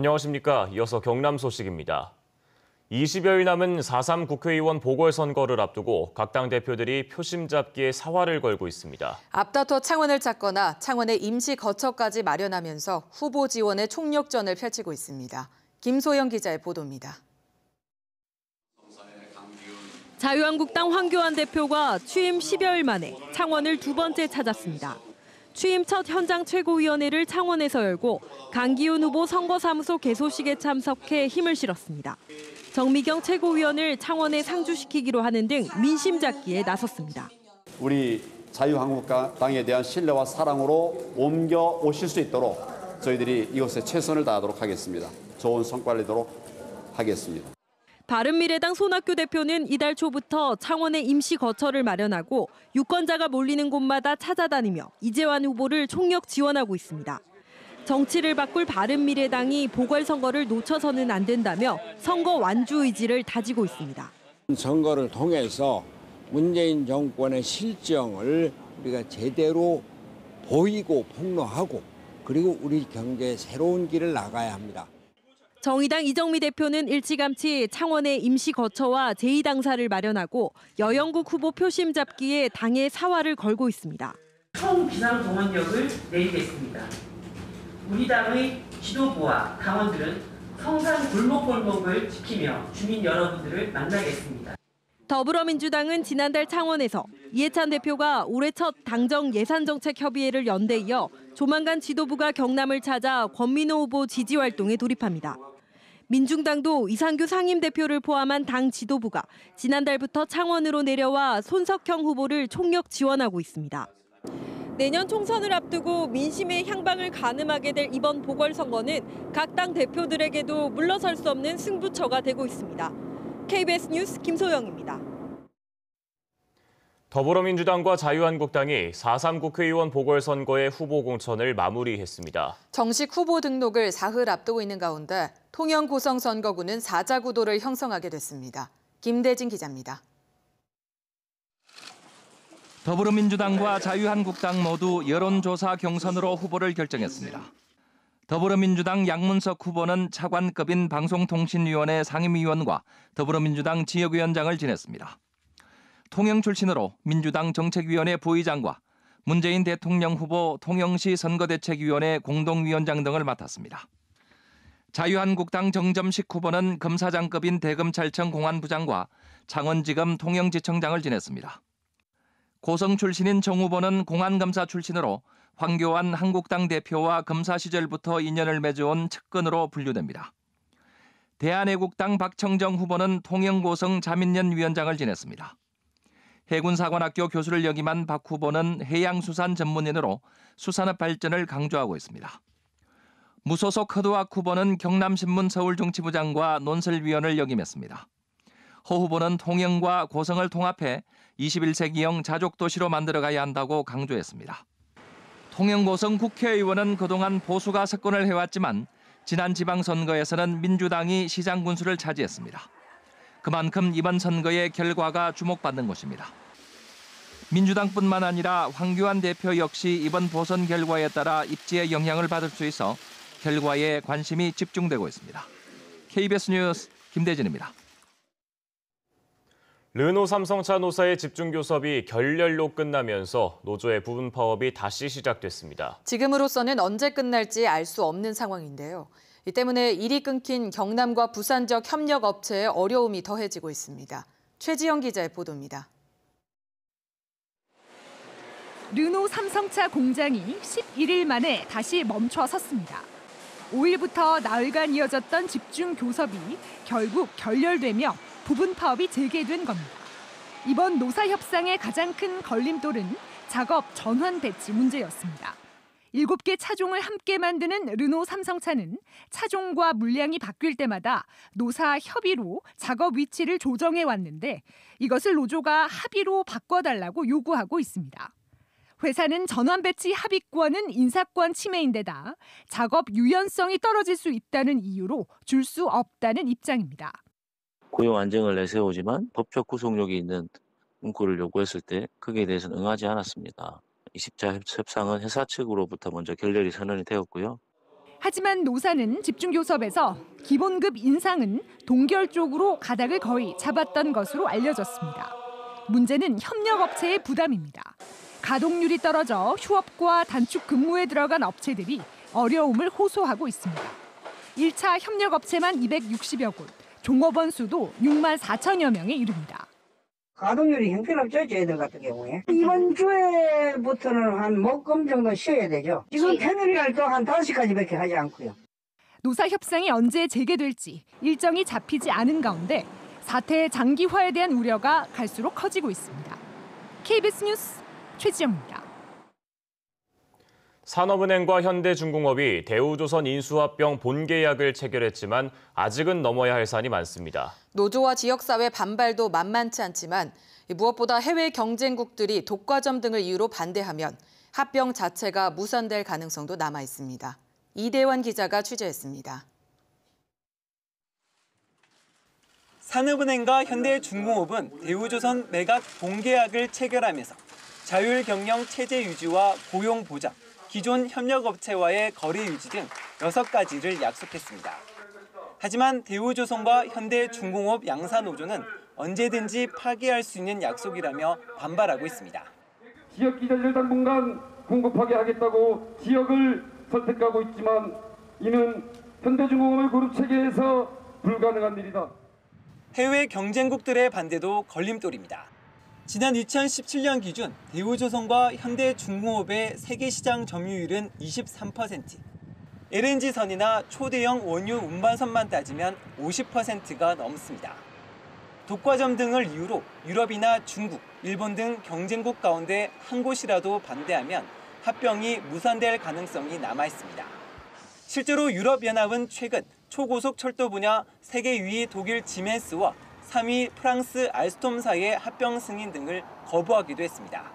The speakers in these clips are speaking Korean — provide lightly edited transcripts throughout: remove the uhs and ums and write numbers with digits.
안녕하십니까. 이어서 경남 소식입니다. 20여일 남은 4.3 국회의원 보궐선거를 앞두고 각 당 대표들이 표심 잡기에 사활을 걸고 있습니다. 앞다퉈 창원을 찾거나 창원의 임시 거처까지 마련하면서 후보 지원의 총력전을 펼치고 있습니다. 김소영 기자의 보도입니다. 자유한국당 황교안 대표가 취임 10여일 만에 창원을 두 번째 찾았습니다. 취임 첫 현장 최고위원회를 창원에서 열고 강기훈 후보 선거사무소 개소식에 참석해 힘을 실었습니다. 정미경 최고위원을 창원에 상주시키기로 하는 등 민심 잡기에 나섰습니다. 우리 자유한국당에 대한 신뢰와 사랑으로 옮겨 오실 수 있도록 저희들이 이곳에 최선을 다하도록 하겠습니다. 좋은 성과를 내도록 하겠습니다. 바른미래당 손학규 대표는 이달 초부터 창원에 임시 거처를 마련하고 유권자가 몰리는 곳마다 찾아다니며 이재환 후보를 총력 지원하고 있습니다. 정치를 바꿀 바른미래당이 보궐선거를 놓쳐서는 안 된다며 선거 완주 의지를 다지고 있습니다. 선거를 통해서 문재인 정권의 실정을 우리가 제대로 보이고 폭로하고 그리고 우리 경제의 새로운 길을 나가야 합니다. 정의당 이정미 대표는 일찌감치 창원에 임시 거처와 제2당사를 마련하고 여영국 후보 표심 잡기에 당의 사활을 걸고 있습니다. 총 비상동원력을 내리겠습니다. 우리 당의 지도부와 당원들은 성산 골목골목을 지키며 주민 여러분들을 만나겠습니다. 더불어민주당은 지난달 창원에서 이해찬 대표가 올해 첫 당정 예산정책협의회를 연 데 이어 조만간 지도부가 경남을 찾아 권민호 후보 지지 활동에 돌입합니다. 민중당도 이상규 상임대표를 포함한 당 지도부가 지난달부터 창원으로 내려와 손석형 후보를 총력 지원하고 있습니다. 내년 총선을 앞두고 민심의 향방을 가늠하게 될 이번 보궐선거는 각 당 대표들에게도 물러설 수 없는 승부처가 되고 있습니다. KBS 뉴스 김소영입니다. 더불어민주당과 자유한국당이 4.3 국회의원 보궐선거의 후보 공천을 마무리했습니다. 정식 후보 등록을 사흘 앞두고 있는 가운데 통영 고성선거구는 4자 구도를 형성하게 됐습니다. 김대진 기자입니다. 더불어민주당과 자유한국당 모두 여론조사 경선으로 후보를 결정했습니다. 더불어민주당 양문석 후보는 차관급인 방송통신위원회 상임위원과 더불어민주당 지역위원장을 지냈습니다. 통영 출신으로 민주당 정책위원회 부의장과 문재인 대통령 후보 통영시 선거대책위원회 공동위원장 등을 맡았습니다. 자유한국당 정점식 후보는 검사장급인 대검찰청 공안부장과 창원지검 통영지청장을 지냈습니다. 고성 출신인 정 후보는 공안검사 출신으로 황교안 한국당 대표와 검사 시절부터 인연을 맺어온 측근으로 분류됩니다. 대한애국당 박청정 후보는 통영고성 자민련 위원장을 지냈습니다. 해군사관학교 교수를 역임한 박 후보는 해양수산 전문인으로 수산업 발전을 강조하고 있습니다. 무소속 허두학 후보는 경남신문 서울정치부장과 논설위원을 역임했습니다. 허 후보는 통영과 고성을 통합해 21세기형 자족도시로 만들어가야 한다고 강조했습니다. 통영고성 국회의원은 그동안 보수가 석권을 해왔지만 지난 지방선거에서는 민주당이 시장 군수를 차지했습니다. 그만큼 이번 선거의 결과가 주목받는 것입니다. 민주당뿐만 아니라 황교안 대표 역시 이번 보선 결과에 따라 입지에 영향을 받을 수 있어 결과에 관심이 집중되고 있습니다. KBS 뉴스 김대진입니다. 르노 삼성차 노사의 집중교섭이 결렬로 끝나면서 노조의 부분 파업이 다시 시작됐습니다. 지금으로서는 언제 끝날지 알 수 없는 상황인데요. 이 때문에 일이 끊긴 경남과 부산 지역 협력업체의 어려움이 더해지고 있습니다. 최지영 기자의 보도입니다. 르노 삼성차 공장이 11일 만에 다시 멈춰섰습니다. 5일부터 나흘간 이어졌던 집중 교섭이 결국 결렬되며 부분 파업이 재개된 겁니다. 이번 노사 협상의 가장 큰 걸림돌은 작업 전환 배치 문제였습니다. 7개 차종을 함께 만드는 르노 삼성차는 차종과 물량이 바뀔 때마다 노사 협의로 작업 위치를 조정해 왔는데 이것을 노조가 합의로 바꿔달라고 요구하고 있습니다. 회사는 전환 배치 합의권은 인사권 침해인데다 작업 유연성이 떨어질 수 있다는 이유로 줄 수 없다는 입장입니다. 고용 안정을 내세우지만 법적 구속력이 있는 문구를 요구했을 때 거기에 대해서는 응하지 않았습니다. 20차 협상은 회사 측으로부터 먼저 결렬이 선언이 되었고요. 하지만 노사는 집중교섭에서 기본급 인상은 동결 쪽으로 가닥을 거의 잡았던 것으로 알려졌습니다. 문제는 협력업체의 부담입니다. 가동률이 떨어져 휴업과 단축 근무에 들어간 업체들이 어려움을 호소하고 있습니다. 1차 협력업체만 260여 곳, 종업원 수도 6만 4천여 명에 이릅니다. 가동률이 형편없죠, 저희들 같은 경우에. 이번 주에부터는 한 목금 정도 쉬어야 되죠. 지금 평일날도 한 5시까지밖에 하지 않고요. 노사 협상이 언제 재개될지 일정이 잡히지 않은 가운데 사태의 장기화에 대한 우려가 갈수록 커지고 있습니다. KBS 뉴스 최지영입니다. 산업은행과 현대중공업이 대우조선 인수합병 본계약을 체결했지만 아직은 넘어야 할 산이 많습니다. 노조와 지역사회 반발도 만만치 않지만 무엇보다 해외 경쟁국들이 독과점 등을 이유로 반대하면 합병 자체가 무산될 가능성도 남아 있습니다. 이대환 기자가 취재했습니다. 산업은행과 현대중공업은 대우조선 매각 본계약을 체결하면서 자율 경영 체제 유지와 고용 보장, 기존 협력업체와의 거래 유지 등 6가지를 약속했습니다. 하지만 대우조선과 현대중공업 양사노조는 언제든지 파기할 수 있는 약속이라며 반발하고 있습니다. 지역 기자재를 당분간 공급하게 하겠다고 지역을 선택하고 있지만 이는 현대중공업의 그룹 체계에서 불가능한 일이다. 해외 경쟁국들의 반대도 걸림돌입니다. 지난 2017년 기준 대우조선과 현대중공업의 세계 시장 점유율은 23%, LNG선이나 초대형 원유 운반선만 따지면 50%가 넘습니다. 독과점 등을 이유로 유럽이나 중국, 일본 등 경쟁국 가운데 한 곳이라도 반대하면 합병이 무산될 가능성이 남아 있습니다. 실제로 유럽연합은 최근 초고속 철도 분야 세계 2위 독일 지멘스와 3위 프랑스 알스톰사의 합병 승인 등을 거부하기도 했습니다.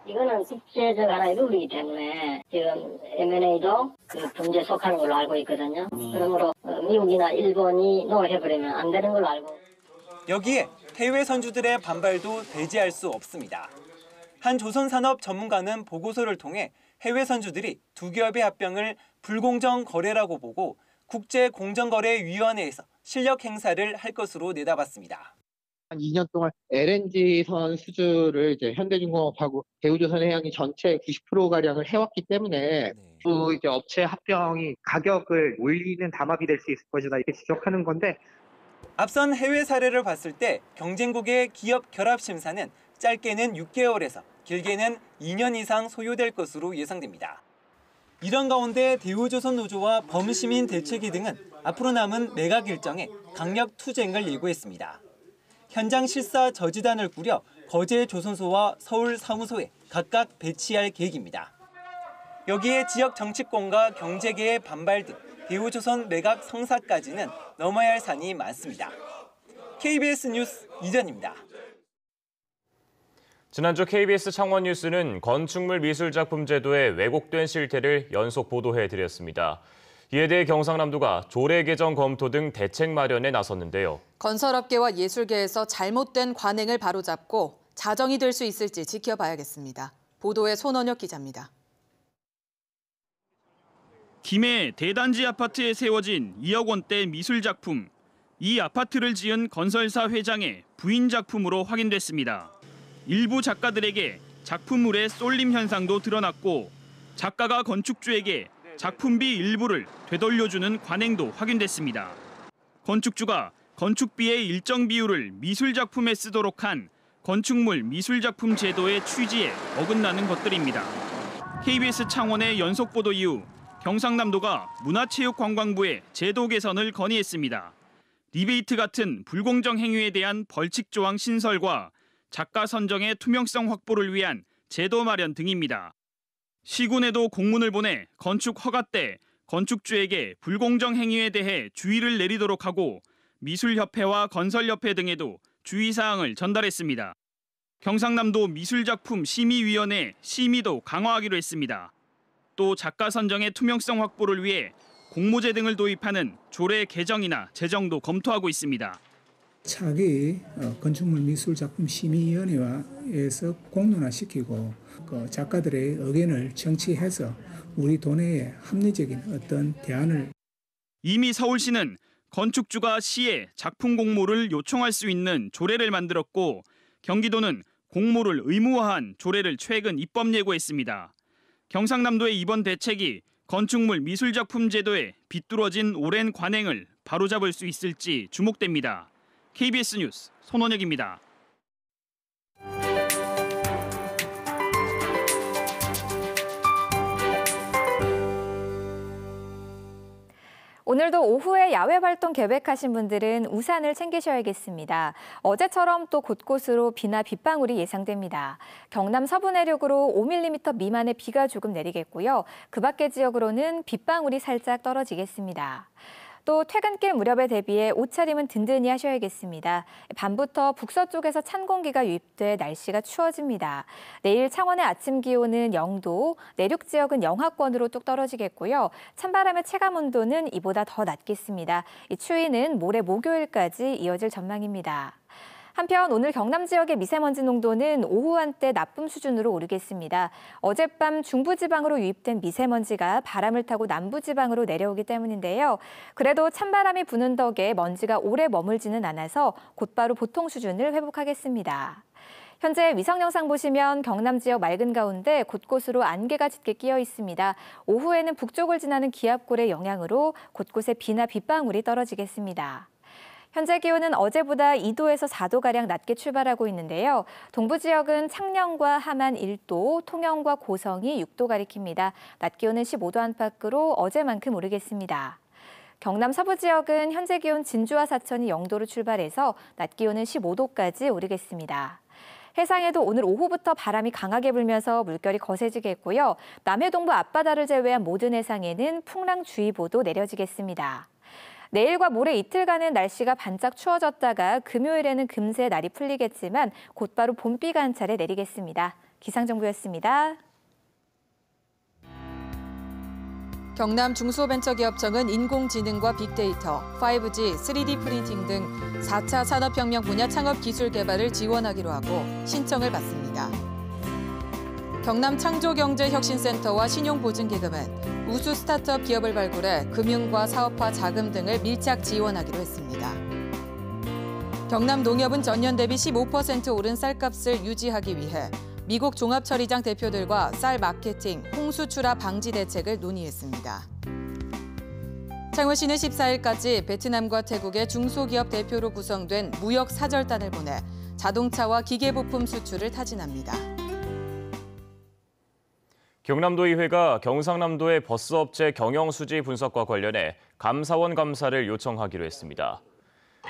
이거는 국제적 하나의 룰이기 때문에 지금 M&A도 그 범죄에 속하는 걸로 알고 있거든요. 그러므로 미국이나 일본이 노해버리면 안 되는 걸로 알고. 여기에 해외 선주들의 반발도 배제할 수 없습니다. 한 조선산업 전문가는 보고서를 통해 해외 선주들이 두 기업의 합병을 불공정 거래라고 보고 국제공정거래위원회에서 실력 행사를 할 것으로 내다봤습니다. 한 2년 동안 LNG선 수주를 이제 현대중공업하고 대우조선해양이 전체 90%가량을 해왔기 때문에 또 이제 업체 합병이 가격을 올리는 담합이 될 수 있을 것이다 이렇게 지적하는 건데, 앞선 해외 사례를 봤을 때 경쟁국의 기업 결합 심사는 짧게는 6개월에서 길게는 2년 이상 소요될 것으로 예상됩니다. 이런 가운데 대우조선 노조와 범시민 대책위 등은 앞으로 남은 매각 일정에 강력 투쟁을 예고했습니다. 현장 실사 저지단을 꾸려 거제 조선소와 서울 사무소에 각각 배치할 계획입니다. 여기에 지역 정치권과 경제계의 반발 등 대우조선 매각 성사까지는 넘어야 할 산이 많습니다. KBS 뉴스 이전입니다. 지난주 KBS 창원 뉴스는 건축물 미술작품 제도의 왜곡된 실태를 연속 보도해드렸습니다. 이에 대해 경상남도가 조례 개정 검토 등 대책 마련에 나섰는데요. 건설업계와 예술계에서 잘못된 관행을 바로잡고 자정이 될 수 있을지 지켜봐야겠습니다. 보도에 손원혁 기자입니다. 김해 대단지 아파트에 세워진 2억 원대 미술작품. 이 아파트를 지은 건설사 회장의 부인 작품으로 확인됐습니다. 일부 작가들에게 작품물의 쏠림 현상도 드러났고 작가가 건축주에게 작품비 일부를 되돌려주는 관행도 확인됐습니다. 건축주가 건축비의 일정 비율을 미술작품에 쓰도록 한 건축물 미술작품 제도의 취지에 어긋나는 것들입니다. KBS 창원의 연속 보도 이후 경상남도가 문화체육관광부에 제도 개선을 건의했습니다. 리베이트 같은 불공정 행위에 대한 벌칙 조항 신설과 작가 선정의 투명성 확보를 위한 제도 마련 등입니다. 시군에도 공문을 보내 건축 허가 때 건축주에게 불공정 행위에 대해 주의를 내리도록 하고 미술협회와 건설협회 등에도 주의사항을 전달했습니다. 경상남도 미술작품 심의위원회 심의도 강화하기로 했습니다. 또 작가 선정의 투명성 확보를 위해 공모제 등을 도입하는 조례 개정이나 제정도 검토하고 있습니다. 차기 건축물 미술작품 심의위원회에서 공론화시키고 그 작가들의 의견을 청취해서 우리 도내에 합리적인 어떤 대안을. 이미 서울시는 건축주가 시에 작품 공모를 요청할 수 있는 조례를 만들었고 경기도는 공모를 의무화한 조례를 최근 입법 예고했습니다. 경상남도의 이번 대책이 건축물 미술작품 제도에 비뚤어진 오랜 관행을 바로잡을 수 있을지 주목됩니다. KBS 뉴스 손원혁입니다. 오늘도 오후에 야외 활동 계획하신 분들은 우산을 챙기셔야겠습니다. 어제처럼 또 곳곳으로 비나 빗방울이 예상됩니다. 경남 서부 내륙으로 5mm 미만의 비가 조금 내리겠고요. 그 밖의 지역으로는 빗방울이 살짝 떨어지겠습니다. 또 퇴근길 무렵에 대비해 옷차림은 든든히 하셔야겠습니다. 밤부터 북서쪽에서 찬 공기가 유입돼 날씨가 추워집니다. 내일 창원의 아침 기온은 0도, 내륙 지역은 영하권으로 뚝 떨어지겠고요. 찬바람의 체감 온도는 이보다 더 낮겠습니다. 이 추위는 모레 목요일까지 이어질 전망입니다. 한편 오늘 경남 지역의 미세먼지 농도는 오후 한때 나쁨 수준으로 오르겠습니다. 어젯밤 중부지방으로 유입된 미세먼지가 바람을 타고 남부지방으로 내려오기 때문인데요. 그래도 찬바람이 부는 덕에 먼지가 오래 머물지는 않아서 곧바로 보통 수준을 회복하겠습니다. 현재 위성 영상 보시면 경남 지역 맑은 가운데 곳곳으로 안개가 짙게 끼어 있습니다. 오후에는 북쪽을 지나는 기압골의 영향으로 곳곳에 비나 빗방울이 떨어지겠습니다. 현재 기온은 어제보다 2도에서 4도가량 낮게 출발하고 있는데요. 동부 지역은 창녕과 함안 1도, 통영과 고성이 6도 가리킵니다. 낮 기온은 15도 안팎으로 어제만큼 오르겠습니다. 경남 서부 지역은 현재 기온 진주와 사천이 0도로 출발해서 낮 기온은 15도까지 오르겠습니다. 해상에도 오늘 오후부터 바람이 강하게 불면서 물결이 거세지겠고요. 남해동부 앞바다를 제외한 모든 해상에는 풍랑주의보도 내려지겠습니다. 내일과 모레 이틀간은 날씨가 반짝 추워졌다가 금요일에는 금세 날이 풀리겠지만 곧바로 봄비가 한 차례 내리겠습니다. 기상정보였습니다. 경남 중소벤처기업청은 인공지능과 빅데이터, 5G, 3D 프린팅 등 4차 산업혁명 분야 창업 기술 개발을 지원하기로 하고 신청을 받습니다. 경남 창조경제혁신센터와 신용보증기금은 우수 스타트업 기업을 발굴해 금융과 사업화 자금 등을 밀착 지원하기로 했습니다. 경남 농협은 전년 대비 15% 오른 쌀값을 유지하기 위해 미국 종합처리장 대표들과 쌀 마케팅, 홍수 출하 방지 대책을 논의했습니다. 창원시는 14일까지 베트남과 태국의 중소기업 대표로 구성된 무역 사절단을 보내 자동차와 기계부품 수출을 타진합니다. 경남도의회가 경상남도의 버스업체 경영수지 분석과 관련해 감사원 감사를 요청하기로 했습니다.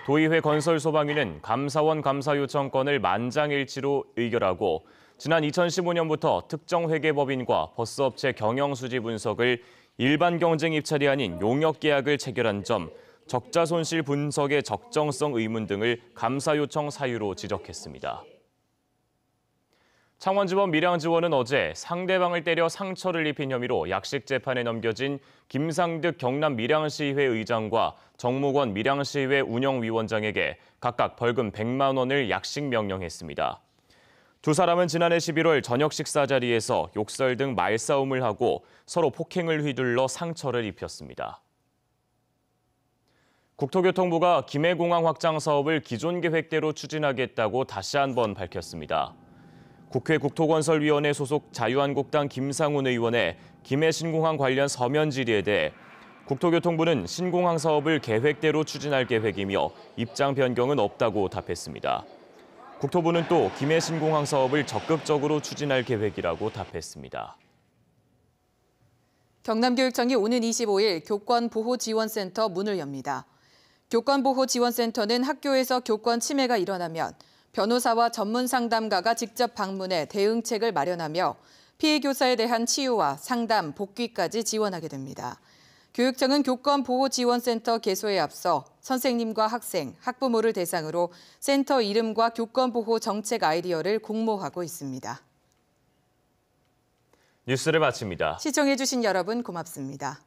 도의회 건설소방위는 감사원 감사 요청건을 만장일치로 의결하고 지난 2015년부터 특정 회계법인과 버스업체 경영수지 분석을 일반 경쟁 입찰이 아닌 용역계약을 체결한 점, 적자손실 분석의 적정성 의문 등을 감사 요청 사유로 지적했습니다. 창원지법 밀양지원은 어제 상대방을 때려 상처를 입힌 혐의로 약식 재판에 넘겨진 김상득 경남 밀양시의회 의장과 정무권 밀양시의회 운영위원장에게 각각 벌금 100만 원을 약식 명령했습니다. 두 사람은 지난해 11월 저녁 식사 자리에서 욕설 등 말싸움을 하고 서로 폭행을 휘둘러 상처를 입혔습니다. 국토교통부가 김해공항 확장 사업을 기존 계획대로 추진하겠다고 다시 한번 밝혔습니다. 국회 국토건설위원회 소속 자유한국당 김상훈 의원의 김해 신공항 관련 서면 질의에 대해 국토교통부는 신공항 사업을 계획대로 추진할 계획이며 입장 변경은 없다고 답했습니다. 국토부는 또 김해 신공항 사업을 적극적으로 추진할 계획이라고 답했습니다. 경남교육청이 오는 25일 교권보호지원센터 문을 엽니다. 교권보호지원센터는 학교에서 교권 침해가 일어나면 변호사와 전문 상담가가 직접 방문해 대응책을 마련하며 피해 교사에 대한 치유와 상담, 복귀까지 지원하게 됩니다. 교육청은 교권보호지원센터 개소에 앞서 선생님과 학생, 학부모를 대상으로 센터 이름과 교권보호 정책 아이디어를 공모하고 있습니다. 뉴스를 마칩니다. 시청해주신 여러분 고맙습니다.